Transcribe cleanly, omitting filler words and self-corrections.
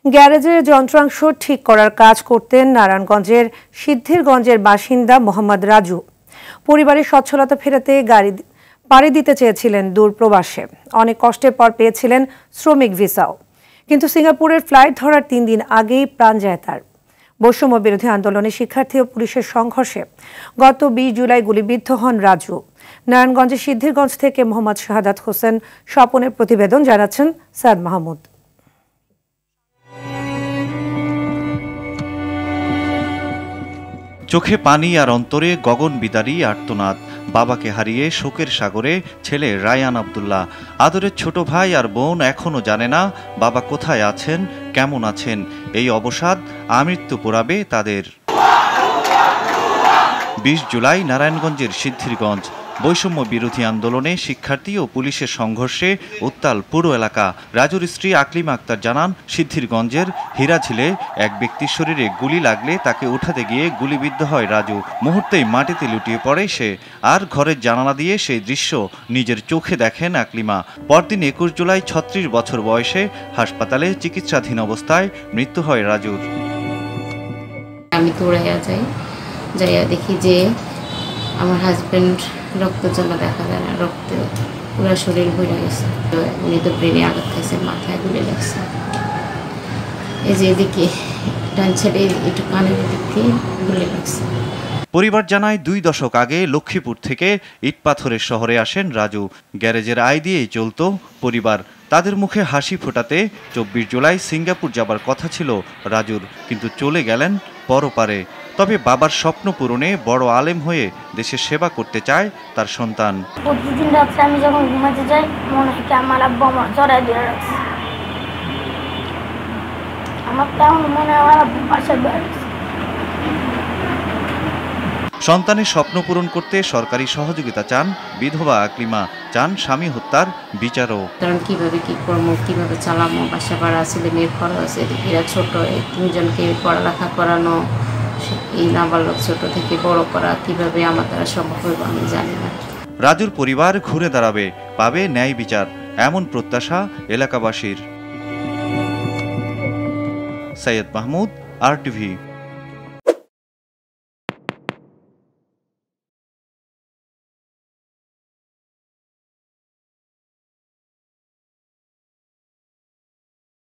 গ্যারেজের যন্ত্রাংশ ঠিক করার কাজ করতেন নারায়ণগঞ্জের সিদ্ধিরগঞ্জের বাসিন্দা মোহাম্মদ রাজু। পরিবারের সচ্ছলতা ফেরাতে গাড়ি পাড়ি দিতে চেয়েছিলেন দূর প্রবাসে। অনেক কষ্টের পর পেয়েছিলেন শ্রমিক ভিসাও, কিন্তু সিঙ্গাপুরের ফ্লাইট ধরার 3 দিন আগেই প্রাণ যায় তার। বৈষম্য বিরোধী আন্দোলনে শিক্ষার্থী ও পুলিশের সংঘর্ষে গত 20 জুলাই গুলিবিদ্ধ হন রাজু। নারায়ণগঞ্জের সিদ্ধিরগঞ্জ থেকে মোহাম্মদ শাহাদাত হোসেন স্বপনের প্রতিবেদন, জানাচ্ছেন সাদ মাহমুদ। চোখে পানি আর অন্তরে গগন বিদারী আর্তনাদ। বাবাকে হারিয়ে শোকের সাগরে ছেলে রায়ান আব্দুল্লাহ। আদরের ছোট ভাই আর বোন এখনো জানে না বাবা কোথায় আছেন, কেমন আছেন। এই অবসাদ আমৃত্যু পোড়াবে তাদের। 20 জুলাই নারায়ণগঞ্জের সিদ্ধিরগঞ্জ। বৈষম্য বিরোধী আন্দোলনে শিক্ষার্থী ও পুলিশের সংঘর্ষে উত্তাল পুরো এলাকা। রাজুর স্ত্রী আকলিমা আক্তার জানান, সিদ্ধিরগঞ্জের হীরাঝিলে এক ব্যক্তির শরীরে গুলি লাগলে তাকে উঠাতে গিয়ে গুলিবিদ্ধ হয় রাজু। মুহূর্তেই মাটিতে লুটিয়ে পড়ে সে। আর ঘরের জানালা দিয়ে সেই দৃশ্য নিজের চোখে দেখেন আকলিমা। পরদিন 21 জুলাই 36 বছর বয়সে হাসপাতালে চিকিৎসাধীন অবস্থায় মৃত্যু হয় রাজুর। আমি দৌড়াইয়া যাইয়া দেখি যে আমার হাজবেন্ড রক্ত জমা দেখা যায় না, রক্ত পুরো শরীর ভরে গেছে। উনি তো ব্রেনে আঘাত খাইছে, মাথায় গুলি লাগছে। এই যে এদিকে ডান সাইডে একটু কানের দিকে গুলি লাগছে। পরিবার জানায় 2 দশক আগে লক্ষ্মীপুর থেকে ইটপাথরের শহরে আসেন রাজু। গ্যারেজের আয় দিয়েই চলত পরিবার। তাদের মুখে হাসি ফোটাতে 24 জুলাই সিঙ্গাপুর যাবার কথা ছিল রাজুর, কিন্তু চলে গেলেন পরপারে। তবে বাবার স্বপ্ন পূরণে বড় আলেম হয়ে দেশের সেবা করতে চায় তার সন্তান। প্রতিদিন রাত্রে আমি যখন ঘুমাতে যাই মনে হয় আমার আব্বু আমার জড়াই দিয়ে রাখছে। আমার তেমন মনে হয় আমার আব্বু পাশে বেড়াচ্ছে। সন্তানের স্বপ্ন পূরণ করতে সরকারি সহযোগিতা চান বিধবা আকলিমা, চান স্বামী হত্যার বিচারও। কারণ কিভাবে কি করবো, কিভাবে চালামো, বাসা ভাড়া, ছেলে মেয়ের খরচ, এরা ছোট, এই 3 জনকে পড়ালেখা করানো, এই নাবালক ছোট থেকে বড় করা, কিভাবে আমার দ্বারা সম্ভব হবে আমি জানি না। রাজুর পরিবার ঘুরে দাঁড়াবে, পাবে ন্যায় বিচার, এমন প্রত্যাশা এলাকাবাসীর। সৈয়দ মাহমুদ, RTV।